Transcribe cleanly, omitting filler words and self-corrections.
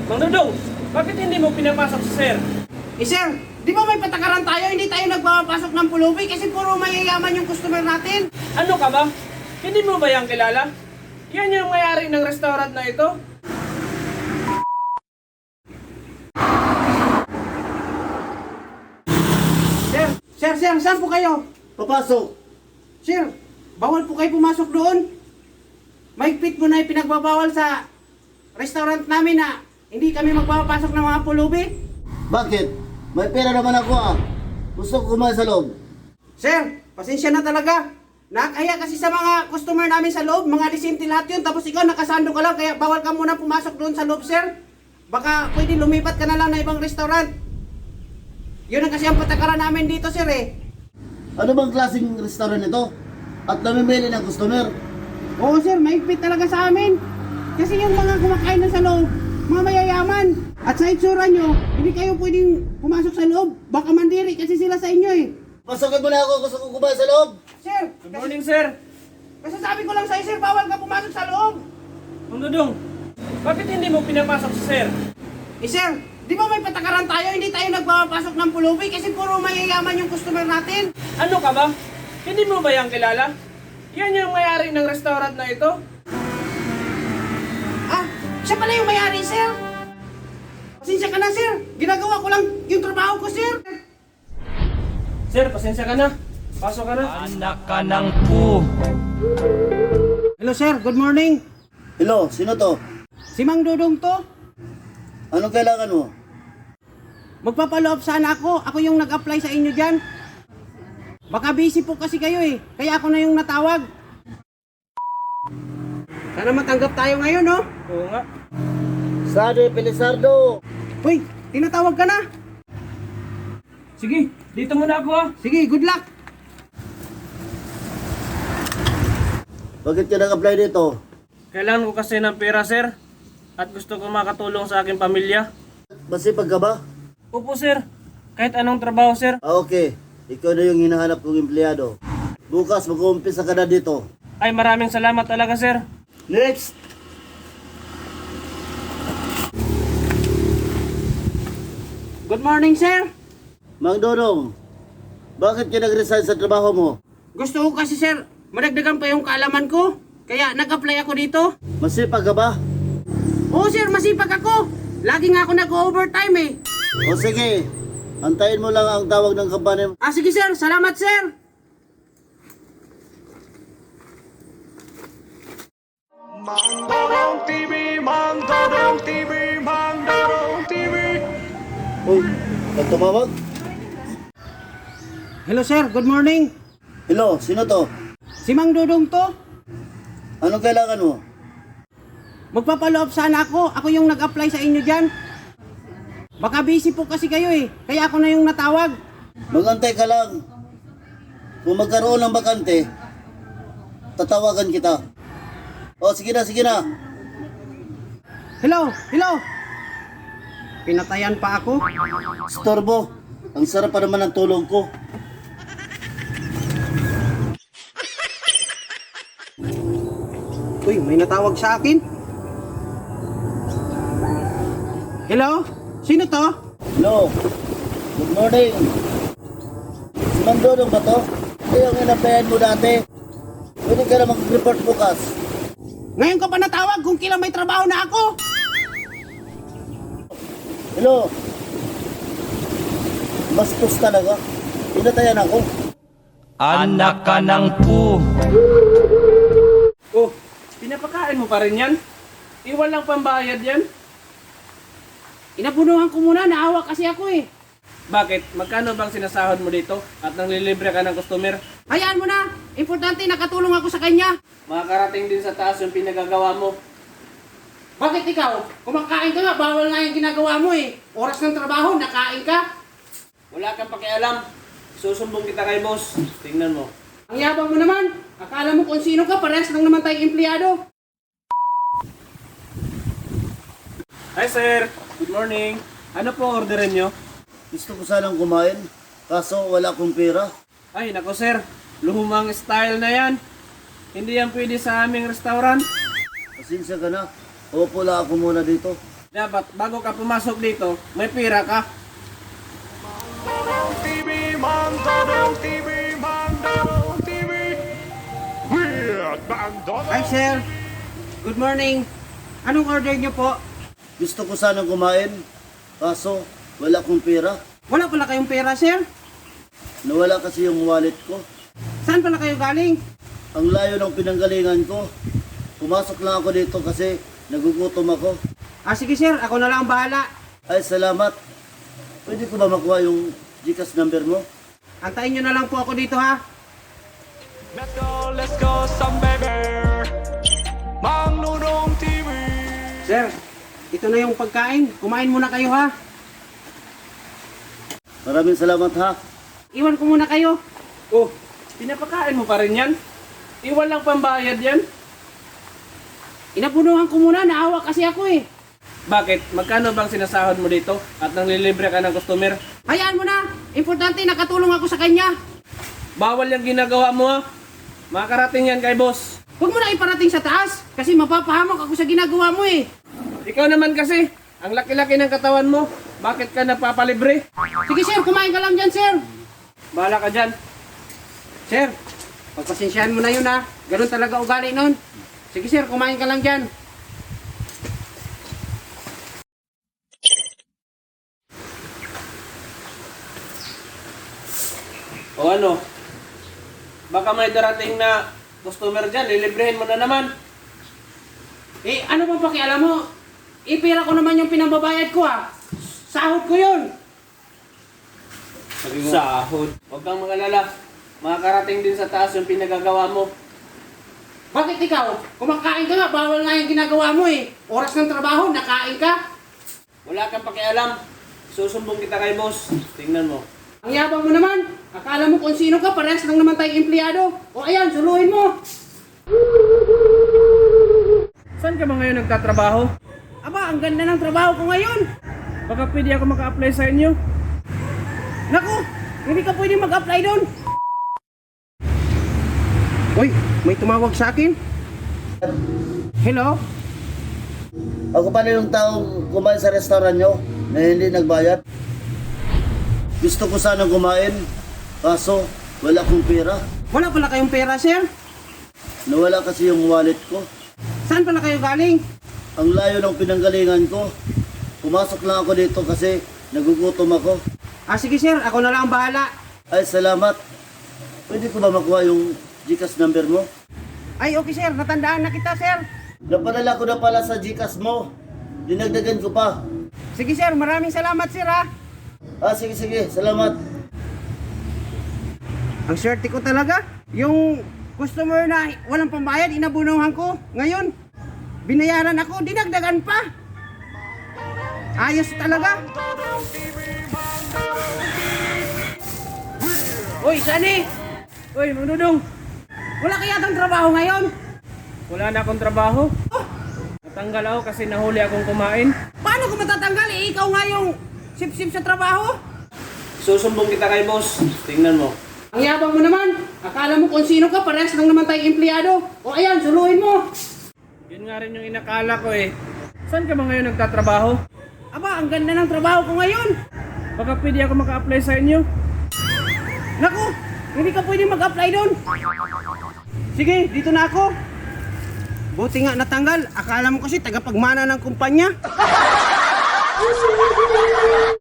Mang Dudong, bakit hindi mo pinapasok si sir? Sir, di ba may patakaran tayo? Hindi tayo nagpapasok ng pulubi kasi puro mayayaman yung customer natin. Ano ka ba? Hindi mo ba yan kilala? Yan yung may-ari ng restaurant na ito. Sir, saan po kayo? Papasok! Sir, bawal po kayo pumasok doon. Mahigpit mo na ipinagbabawal sa restaurant namin na hindi kami magpapasok ng mga pulubi. Bakit? May pera naman ako ah. Gusto ko kumain sa loob. Sir, pasensya na talaga. Nakakaya kasi sa mga customer namin sa loob, mga disente lahat yun. Tapos ikaw nakasando ka lang, kaya bawal ka muna pumasok doon sa loob, sir. Baka pwede lumipat ka na lang na ibang restaurant. Yun ang kasi ang patakaran namin dito, sir eh. Ano bang klaseng restaurant ito? At namimili ng customer? Oo, sir, mahigpit talaga sa amin. Kasi yung mga kumakain na sa loob, mga mayayaman. At sa itsura nyo, hindi kayo pwedeng pumasok sa loob. Baka mandiri kasi sila sa inyo eh. Pasokin mo na ako, gusto ko kumain sa loob. Sir, Good morning, sir. kasi sabi ko lang sa'yo, sir, bawal ka pumasok sa loob. Mang Dudong, bakit hindi mo pinapasok si sir? Sir, di ba may patakaran tayo? Hindi tayo nagpapasok ng pulubi kasi puro mayayaman yung customer natin. Ano ka ba? Hindi mo ba yan kilala? Yan yung may-ari ng restaurant na ito. Ah, siya pala yung may-ari, sir. Pasensya ka na, sir. Ginagawa ko lang yung trabaho ko, sir. Sir, pasensya ka na. Pasok ka na. Anak ka ng pu. Hello, sir. Good morning. Hello, sino to? Si Mang Dudong to. Anong kailangan mo? Magpapaloob sana ako. Ako yung nag-apply sa inyo dyan. Baka busy po kasi kayo eh. Kaya ako na yung natawag. Sana matanggap tayo ngayon, no? Oo nga. Sade Pelisardo. Uy, tinatawag ka na. Sige, dito muna ako ah. Sige, good luck. Bakit ka nag-apply dito? Kailangan ko kasi ng pera, sir. At gusto ko makatulong sa aking pamilya. Masipag ka ba? Opo, sir. Kahit anong trabaho, sir. Ah, okay. Ikaw na yung hinahanap kong empleyado. Bukas mag-uumpisa ka na dito. Ay, maraming salamat talaga, sir. Next! Good morning, sir. Mang Dodong, bakit ka nag-resign sa trabaho mo? Gusto ko kasi, sir, madagdagan pa yung kaalaman ko. Kaya nag-apply ako dito. Masipag ka ba? Oo, sir, masipag ako. Lagi nga ako nag-overtime eh. O sige, antayin mo lang ang tawag ng kampanya. Ah, sige, sir. Salamat, sir. Mandorong TV, Mandorong TV, Mandorong TV. Uy, ang tumawag? Hello, sir. Good morning. Hello, sino to? Si Mang Dudong to. Anong kailangan mo? Magpapaloob sana ako. Ako yung nag-apply sa inyo dyan. Baka busy po kasi kayo eh. Kaya ako na yung natawag. Magantay ka lang. Kung magkaroon ng bakante, tatawagan kita. O, sige na, sige na. Hello, hello. Pinatayan pa ako. Storbo, ang sarap pa naman ng tulong ko. Uy, may natawag sa akin. Hello? Sino to? Hello, good morning. Si Mang Dodong ba to? Ito yung inabayan mo dati. Pwede ka na mag-report bukas. Ngayon ka pa natawag kung kailan may trabaho na ako. Hello. Bastos talaga. Pinatayan ako. Anak ka ng pu. Oh, pinapakain mo pa rin yan? Iwan lang pambayad yan? Inapunuhan ko muna, naawa kasi ako eh. Bakit? Magkano bang sinasahod mo dito? At nanglilibre ka ng customer? Hayaan mo na. Importante, nakatulong ako sa kanya. Makakarating din sa taas yung pinagagawa mo. Bakit ikaw? Kumakain ka nga, bawal nga yung ginagawa mo eh. Oras ng trabaho, nakain ka. Wala kang pakialam. Susumbong kita kay boss. Tingnan mo. Ang yabang mo naman. Akala mo kung sino ka, parehas lang naman tayong empleyado. Hi sir, good morning. Ano po orderin nyo? Gusto ko sanang kumain, kaso wala akong pera. Ay nako sir, luhumang style na yan. Hindi yan pwede sa aming restaurant. Pasensya ka na. Opo lang ako muna dito. Dapat bago ka pumasok dito, may pira ka. TV, Mandadong TV, Mandadong TV. Weird Mandadong. Hi sir, good morning. Anong order niyo po? Gusto ko sanang kumain, kaso wala akong pera. Wala pala kayong pera sir? Nawala kasi yung wallet ko. Saan pala kayo galing? Ang layo ng pinanggalingan ko. Pumasok lang ako dito kasi nagugutom ako. Sige sir, ako na lang ang bahala. Ay, salamat. Pwede ko ba makuha yung GCash number mo? Antayin nyo na lang po ako dito ha. Let's go, some baby. Mandadong TV. Sir, ito na yung pagkain. Kumain muna kayo ha. Maraming salamat ha. Iwan ko muna kayo. Oh, pinapakain mo pa rin yan? Iwan lang pambayad yan? Inapunuhan ko muna, naawa kasi ako eh. Bakit? Magkano bang sinasahod mo dito at nanglilibre ka ng customer? Hayaan mo na. Importante, nakatulong ako sa kanya. Bawal yung ginagawa mo ha. Makakarating yan kay boss. Huwag mo na iparating sa taas kasi mapapahamak ako sa ginagawa mo eh. Ikaw naman kasi, ang laki-laki ng katawan mo. Bakit ka napapalibre? Sige sir, kumain ka lang dyan sir. Bahala ka dyan. Sir, pagpasensyahan mo na yun ha. Ganun talaga ugali nun. Sige sir, kumain ka lang dyan. O ano? Baka may darating na customer dyan, lilibrehin mo na naman. Eh, ano bang pakialam mo? Ipira ko naman yung pinambabayad ko ha. Sahod ko yun. Sahod. Huwag kang mag-alala. Makakarating din sa taas yung pinagagawa mo. Bakit ikaw? Kumakain ka nga, bawal nga yung ginagawa mo eh. Oras ng trabaho, nakain ka. Wala kang pakialam. Susumbong kita kay boss. Tingnan mo. Ang yabang mo naman. Akala mo kung sino ka, parehas lang naman tayong empleyado. O ayan, suluhin mo. Saan ka ba ngayon nagtatrabaho? Aba, ang ganda ng trabaho ko ngayon. Baka pwede ako maka-apply sa inyo. Naku, hindi ka pwede mag-apply doon. Uy, may tumawag sa akin. Hello? Ako pala yung taong kumain sa restaurant nyo na hindi nagbayad. Gusto ko sanang kumain, kaso wala akong pera. Wala pala kayong pera, sir? Nawala kasi yung wallet ko. Saan pala kayo galing? Ang layo ng pinanggalingan ko. Pumasok lang ako dito kasi nagugutom ako. Sige sir, ako na lang ang bahala. Ay, salamat. Pwede ko ba makuha yung GCash number mo? Ay, okay sir, natandaan na kita sir. Napadala ko na pala sa GCash mo. Dinagdagan ko pa. Sige sir, maraming salamat sir ha. Sige, sige. Salamat. Ang swerte ko talaga. Yung customer na walang pambayad, inabunuhan ko. Ngayon, binayaran ako, dinagdagan pa. Ayos talaga. Uy, Sani! Uy, Mandudong! Wala kaya tang trabaho ngayon? Wala na akong trabaho. Natanggal ako kasi nahuli akong kumain. Paano ko matatanggal? Ikaw nga yung sip-sip sa trabaho. Susumbong kita kay boss. Tingnan mo. Ang yabang mo naman. Akala mo kung sino ka, parehas lang naman tayong empleyado. O ayan, suluhin mo. Yun nga rin yung inakala ko eh. Saan ka ba ngayon nagtatrabaho? Aba, ang ganda ng trabaho ko ngayon. Baka pwede ako maka-apply sa inyo. Naku, hindi ka pwede mag-apply doon. Sige, dito na ako. Buti nga natanggal. Akala mo kasi tagapagmana ng kumpanya.